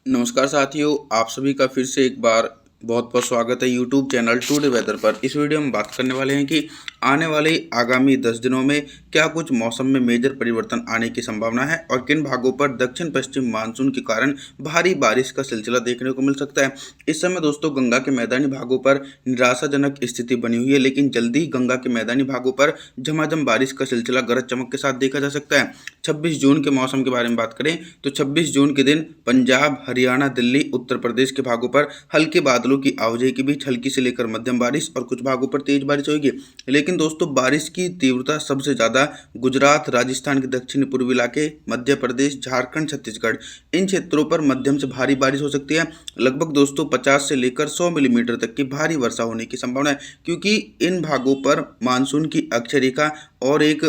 नमस्कार साथियों, आप सभी का फिर से एक बार बहुत बहुत स्वागत है यूट्यूब चैनल टुडे वेदर पर। इस वीडियो में बात करने वाले हैं कि आने वाले आगामी 10 दिनों में क्या कुछ मौसम में मेजर परिवर्तन आने की संभावना है और किन भागों पर दक्षिण पश्चिम मानसून के कारण भारी बारिश का सिलसिला देखने को मिल सकता है। इस समय दोस्तों गंगा के मैदानी भागों पर निराशाजनक स्थिति बनी हुई है, लेकिन जल्दी ही गंगा के मैदानी भागों पर झमाझम बारिश का सिलसिला गरज चमक के साथ देखा जा सकता है। 26 जून के मौसम के बारे में बात करें तो 26 जून के दिन पंजाब, हरियाणा, दिल्ली, उत्तर प्रदेश के भागों पर हल्के बादलों की आवाजाही के बीच हल्की से लेकर मध्यम बारिश और कुछ भागों पर तेज बारिश होगी। लेकिन दोस्तों बारिश की तीव्रता सबसे ज़्यादा गुजरात, राजस्थान के दक्षिणी पूर्वी इलाके, मध्य प्रदेश, झारखंड, छत्तीसगढ़ इन क्षेत्रों पर मध्यम से भारी बारिश हो सकती है। लगभग दोस्तों 50 से लेकर 100 मिलीमीटर तक की भारी वर्षा होने की संभावना है, क्योंकि इन भागों पर मानसून की अक्षय रेखा और एक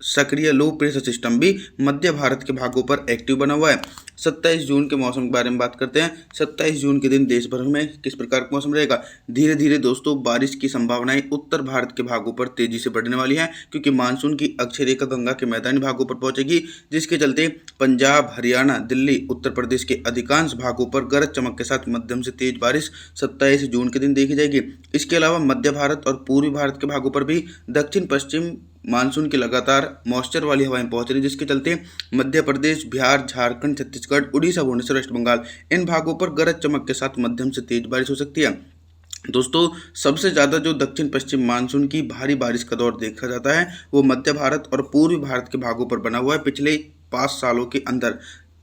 सक्रिय लो प्रेशर सिस्टम भी मध्य भारत के भागों पर एक्टिव बना हुआ है। 27 जून के मौसम के बारे में बात करते हैं। 27 जून के दिन देश भर में किस प्रकार का मौसम रहेगा। धीरे धीरे दोस्तों बारिश की संभावनाएं उत्तर भारत के भागों पर तेजी से बढ़ने वाली हैं, क्योंकि मानसून की अक्षय रेखा गंगा के मैदानी भागों पर पहुंचेगी, जिसके चलते पंजाब, हरियाणा, दिल्ली, उत्तर प्रदेश के अधिकांश भागों पर गरज चमक के साथ मध्यम से तेज बारिश 27 जून के दिन देखी जाएगी। इसके अलावा मध्य भारत और पूर्वी भारत के भागों पर भी दक्षिण पश्चिम मानसून की लगातार मॉइस्चर वाली हवाएं पहुंच रही, जिसके चलते मध्य प्रदेश, बिहार, झारखंड, छत्तीसगढ़, उड़ीसा, भुवनेश्वर, वेस्ट बंगाल इन भागों पर गरज चमक के साथ मध्यम से तेज बारिश हो सकती है। दोस्तों सबसे ज़्यादा जो दक्षिण पश्चिम मानसून की भारी बारिश का दौर देखा जाता है वो मध्य भारत और पूर्वी भारत के भागों पर बना हुआ है पिछले 5 सालों के अंदर।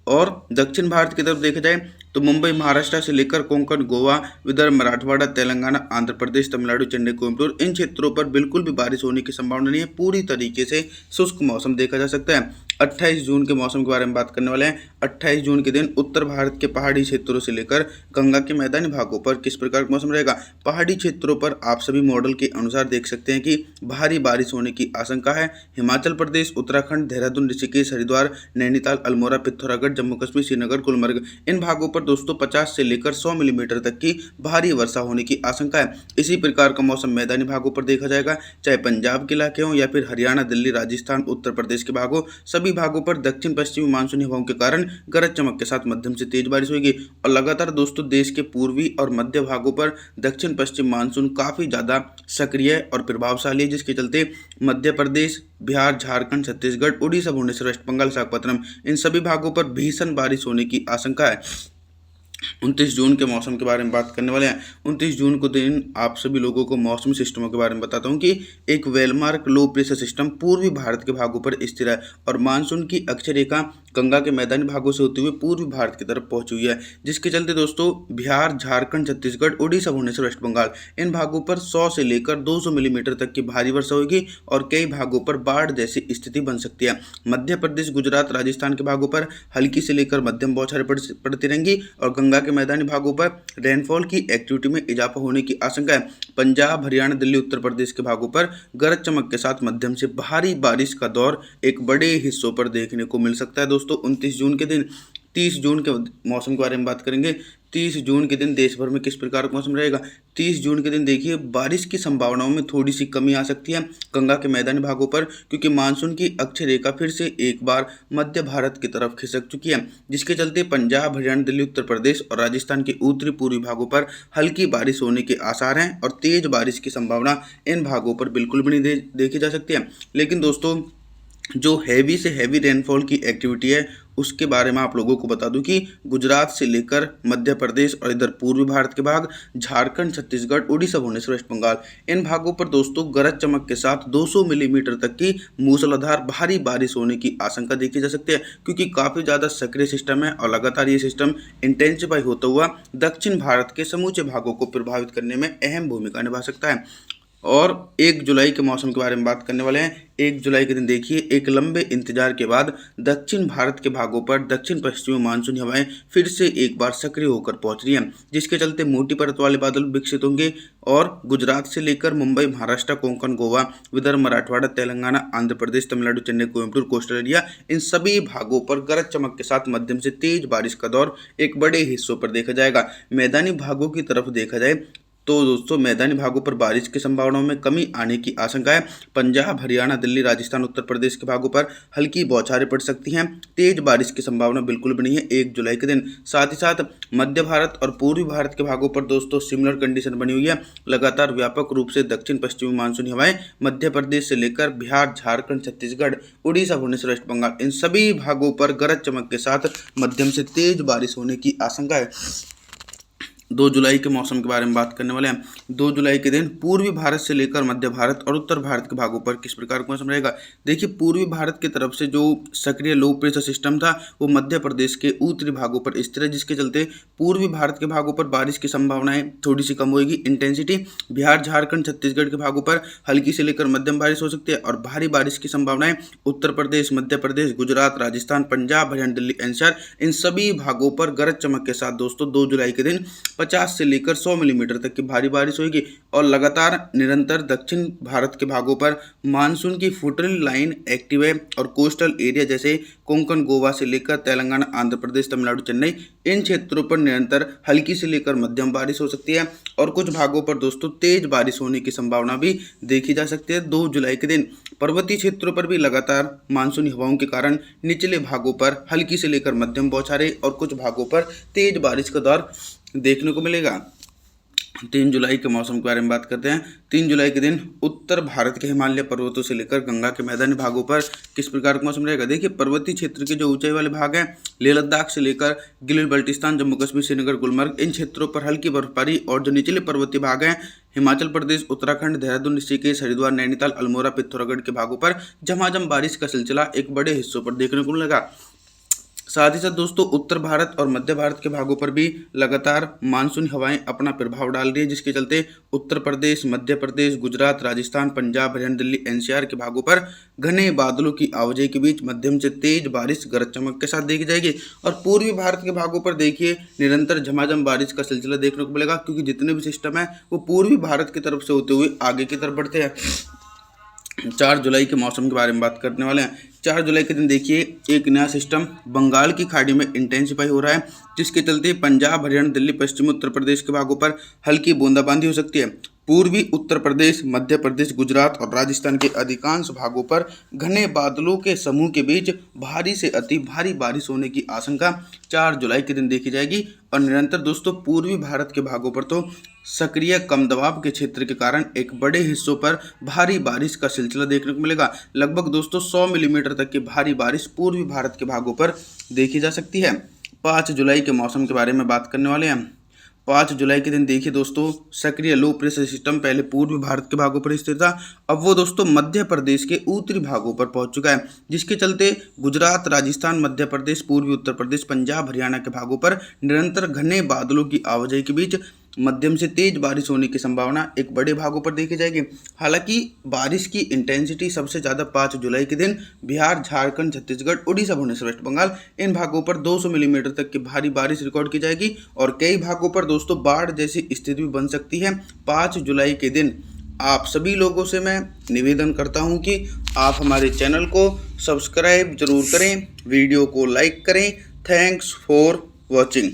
और दक्षिण भारत की तरफ देखा जाए तो मुंबई, महाराष्ट्र से लेकर कोंकण, गोवा, विदर्भ, मराठवाड़ा, तेलंगाना, आंध्र प्रदेश, तमिलनाडु, चेन्नई, कोयम्बटूर इन क्षेत्रों पर बिल्कुल भी बारिश होने की संभावना नहीं है। पूरी तरीके से शुष्क मौसम देखा जा सकता है। 28 जून के मौसम के बारे में बात करने वाले हैं। 28 जून के दिन उत्तर भारत के पहाड़ी क्षेत्रों से लेकर गंगा के मैदानी भागों पर किस प्रकार का मौसम रहेगा। पहाड़ी क्षेत्रों पर आप सभी मॉडल के अनुसार देख सकते हैं कि भारी बारिश होने की आशंका है। हिमाचल प्रदेश, उत्तराखंड, देहरादून, ऋषिकेश, हरिद्वार, नैनीताल, अल्मोड़ा, पिथौरागढ़, जम्मू कश्मीर, श्रीनगर, गुलमर्ग इन भागों पर दोस्तों 50 से लेकर 100 मिलीमीटर तक की भारी वर्षा होने की आशंका है। इसी प्रकार का मौसम मैदानी भागों पर देखा जाएगा, चाहे पंजाब के इलाके हों या फिर हरियाणा, दिल्ली, राजस्थान, उत्तर प्रदेश के भागों, सभी भागों पर दक्षिण पश्चिमी मानसूनी हवाओं के कारण गरज चमक के साथ मध्यम से तेज बारिश होगी। और लगातार दोस्तों देश के पूर्वी और मध्य भागों पर दक्षिण पश्चिम मानसून काफ़ी ज़्यादा सक्रिय और प्रभावशाली है, जिसके चलते मध्य प्रदेश, बिहार, झारखंड, छत्तीसगढ़, उड़ीसा, भुवनेश्वर, वेस्ट बंगाल, विशाखापत्तनम इन सभी भागों पर भीषण बारिश होने की आशंका है। 29 जून के मौसम के बारे में बात करने वाले हैं। 29 जून को दिन आप सभी लोगों को मौसमी सिस्टमों के बारे में बताता हूं कि एक वेलमार्क लो प्रेशर सिस्टम पूर्वी भारत के भागों पर स्थिर है और मानसून की अक्षय रेखा गंगा के मैदानी भागों से होते हुए पूर्वी भारत की तरफ पहुंची हुई है, जिसके चलते दोस्तों बिहार, झारखंड, छत्तीसगढ़, उड़ीसा, भुवनेश्वर, वेस्ट बंगाल इन भागों पर 100 से लेकर 200 मिलीमीटर तक की भारी वर्षा होगी और कई भागों पर बाढ़ जैसी स्थिति बन सकती है। मध्य प्रदेश, गुजरात, राजस्थान के भागों पर हल्की से लेकर मध्यम बौछारें पड़ती रहेंगी और गंगा के मैदानी भागों पर रेनफॉल की एक्टिविटी में इजाफा होने की आशंका है। पंजाब, हरियाणा, दिल्ली, उत्तर प्रदेश के भागों पर गरज चमक के साथ मध्यम से भारी बारिश का दौर एक बड़े हिस्सों पर देखने को मिल सकता है। दोस्तों 29 जून के दिन 30 जून के मौसम के बारे में बात करेंगे। 30 जून के दिन देश भर में किस प्रकार का मौसम रहेगा। 30 जून के दिन देखिए बारिश की संभावनाओं में थोड़ी सी कमी आ सकती है गंगा के मैदानी भागों पर, क्योंकि मानसून की अक्षय रेखा फिर से एक बार मध्य भारत की तरफ खिसक चुकी है, जिसके चलते पंजाब, हरियाणा, दिल्ली, उत्तर प्रदेश और राजस्थान के उत्तरी पूर्वी भागों पर हल्की बारिश होने के आसार हैं और तेज बारिश की संभावना इन भागों पर बिल्कुल भी नहीं देखी जा सकती है। लेकिन दोस्तों जो हैवी से हैवी रेनफॉल की एक्टिविटी है उसके बारे में आप लोगों को बता दूं कि गुजरात से लेकर मध्य प्रदेश और इधर पूर्वी भारत के भाग, झारखंड, छत्तीसगढ़, उड़ीसा, भुवनेश्वर, वेस्ट बंगाल इन भागों पर दोस्तों गरज चमक के साथ 200 मिलीमीटर तक की मूसलाधार भारी बारिश होने की आशंका देखी जा सकती है, क्योंकि काफ़ी ज़्यादा सक्रिय सिस्टम है और लगातार ये सिस्टम इंटेंसिफाई होता हुआ दक्षिण भारत के समूचे भागों को प्रभावित करने में अहम भूमिका निभा सकता है। और 1 जुलाई के मौसम के बारे में बात करने वाले हैं। 1 जुलाई के दिन देखिए एक लंबे इंतजार के बाद दक्षिण भारत के भागों पर दक्षिण पश्चिमी मानसूनी हवाएं फिर से एक बार सक्रिय होकर पहुंच रही हैं, जिसके चलते मोटी परत वाले बादल विकसित होंगे और गुजरात से लेकर मुंबई, महाराष्ट्र, कोंकण, गोवा, विदर्भ, मराठवाड़ा, तेलंगाना, आंध्र प्रदेश, तमिलनाडु, चेन्नई, कोयम्बटूर, कोस्टल एरिया इन सभी भागों पर गरज चमक के साथ मध्यम से तेज बारिश का दौर एक बड़े हिस्सों पर देखा जाएगा। मैदानी भागों की तरफ देखा जाए तो दोस्तों मैदानी भागों पर बारिश की संभावनाओं में कमी आने की आशंका है। पंजाब, हरियाणा, दिल्ली, राजस्थान, उत्तर प्रदेश के भागों पर हल्की बौछारें पड़ सकती हैं। तेज बारिश की संभावना बिल्कुल भी नहीं है 1 जुलाई के दिन। साथ ही साथ मध्य भारत और पूर्वी भारत के भागों पर दोस्तों सिमिलर कंडीशन बनी हुई है। लगातार व्यापक रूप से दक्षिण पश्चिमी मानसूनी हवाएं मध्य प्रदेश से लेकर बिहार, झारखंड, छत्तीसगढ़, उड़ीसा, भुवनेश्वर, वेस्ट बंगाल, इन सभी भागों पर गरज चमक के साथ मध्यम से तेज बारिश होने की आशंका है। 2 जुलाई के मौसम के बारे में बात करने वाले हैं। 2 जुलाई के दिन पूर्वी भारत से लेकर मध्य भारत और उत्तर भारत के भागों पर किस प्रकार का मौसम रहेगा। देखिए, पूर्वी भारत की तरफ से जो सक्रिय लो प्रेशर सिस्टम था वो मध्य प्रदेश के उत्तरी भागों पर स्थिर है, जिसके चलते पूर्वी भारत के भागों पर बारिश की संभावनाएं थोड़ी सी कम होगी। इंटेंसिटी बिहार, झारखंड, छत्तीसगढ़ के भागों पर हल्की से लेकर मध्यम बारिश हो सकती है और भारी बारिश की संभावनाएं उत्तर प्रदेश, मध्य प्रदेश, गुजरात, राजस्थान, पंजाब, हरियाणा, दिल्ली, एनसीआर, इन सभी भागों पर गरज चमक के साथ दोस्तों 2 जुलाई के दिन 50 से लेकर 100 मिलीमीटर तक की भारी बारिश होगी। और लगातार निरंतर दक्षिण भारत के भागों पर मानसून की फुटरिंग लाइन एक्टिव है और कोस्टल एरिया जैसे कोंकण, गोवा से लेकर तेलंगाना, आंध्र प्रदेश, तमिलनाडु, चेन्नई, इन क्षेत्रों पर निरंतर हल्की से लेकर मध्यम बारिश हो सकती है और कुछ भागों पर दोस्तों तेज बारिश होने की संभावना भी देखी जा सकती है। 2 जुलाई के दिन पर्वतीय क्षेत्रों पर भी लगातार मानसूनी हवाओं के कारण निचले भागों पर हल्की से लेकर मध्यम बौछारें और कुछ भागों पर तेज बारिश का दौर देखने को मिलेगा। 3 जुलाई के मौसम के बारे में बात करते हैं। 3 जुलाई के दिन उत्तर भारत के हिमालय पर्वतों से लेकर गंगा के मैदानी भागों पर किस प्रकार का मौसम रहेगा। देखिए, पर्वतीय क्षेत्र के जो ऊंचाई वाले भाग हैं, लेह लद्दाख से लेकर गिलगित बाल्टिस्तान, जम्मू कश्मीर, श्रीनगर, गुलमर्ग, इन क्षेत्रों पर हल्की बर्फबारी और जो निचले पर्वतीय भाग हैं, हिमाचल प्रदेश, उत्तराखंड, देहरादून, ऋषिकेश, हरिद्वार, नैनीताल, अल्मोड़ा, पिथौरागढ़ के भागों पर झमाझम बारिश का सिलसिला एक बड़े हिस्सों पर देखने को मिलेगा। साथ ही साथ दोस्तों उत्तर भारत और मध्य भारत के भागों पर भी लगातार मानसूनी हवाएं अपना प्रभाव डाल रही है, जिसके चलते उत्तर प्रदेश, मध्य प्रदेश, गुजरात, राजस्थान, पंजाब, हरियाणा, दिल्ली, एनसीआर के भागों पर घने बादलों की आवाजाही के बीच मध्यम से तेज बारिश गरज चमक के साथ देखी जाएगी। और पूर्वी भारत के भागों पर देखिए निरंतर झमाझम बारिश का सिलसिला देखने को मिलेगा, क्योंकि जितने भी सिस्टम है वो पूर्वी भारत की तरफ से होते हुए आगे की तरफ बढ़ते हैं। 4 जुलाई के मौसम के बारे में बात करने वाले हैं। 4 जुलाई के दिन देखिए एक नया सिस्टम बंगाल की खाड़ी में इंटेंसिफाई हो रहा है, जिसके चलते पंजाब, हरियाणा, दिल्ली, पश्चिमी उत्तर प्रदेश के भागों पर हल्की बूंदाबांदी हो सकती है। पूर्वी उत्तर प्रदेश, मध्य प्रदेश, गुजरात और राजस्थान के अधिकांश भागों पर घने बादलों के समूह के बीच भारी से अति भारी बारिश होने की आशंका 4 जुलाई के दिन देखी जाएगी। और निरंतर दोस्तों पूर्वी भारत के भागों पर तो सक्रिय कम दबाव के क्षेत्र के कारण एक बड़े हिस्सों पर भारी बारिश का सिलसिला देखने को मिलेगा। लगभग दोस्तों 100 मिलीमीटर तक की भारी बारिश पूर्वी भारत के भागों पर देखी जा सकती है। 5 जुलाई के मौसम के बारे में बात करने वाले हैं। 5 जुलाई के दिन देखिए दोस्तों सक्रिय लो प्रेशर सिस्टम पहले पूर्वी भारत के भागों पर स्थिर था, अब वो दोस्तों मध्य प्रदेश के उत्तरी भागों पर पहुंच चुका है, जिसके चलते गुजरात, राजस्थान, मध्य प्रदेश, पूर्वी उत्तर प्रदेश, पंजाब, हरियाणा के भागों पर निरंतर घने बादलों की आवाजाही के बीच मध्यम से तेज बारिश होने की संभावना एक बड़े भागों पर देखी जाएगी। हालांकि बारिश की इंटेंसिटी सबसे ज़्यादा 5 जुलाई के दिन बिहार, झारखंड, छत्तीसगढ़, उड़ीसा, भुवनेश्वर, वेस्ट बंगाल, इन भागों पर 200 मिलीमीटर तक की भारी बारिश रिकॉर्ड की जाएगी और कई भागों पर दोस्तों बाढ़ जैसी स्थिति भी बन सकती है। 5 जुलाई के दिन आप सभी लोगों से मैं निवेदन करता हूं कि आप हमारे चैनल को सब्सक्राइब जरूर करें, वीडियो को लाइक करें। Thanks for watching.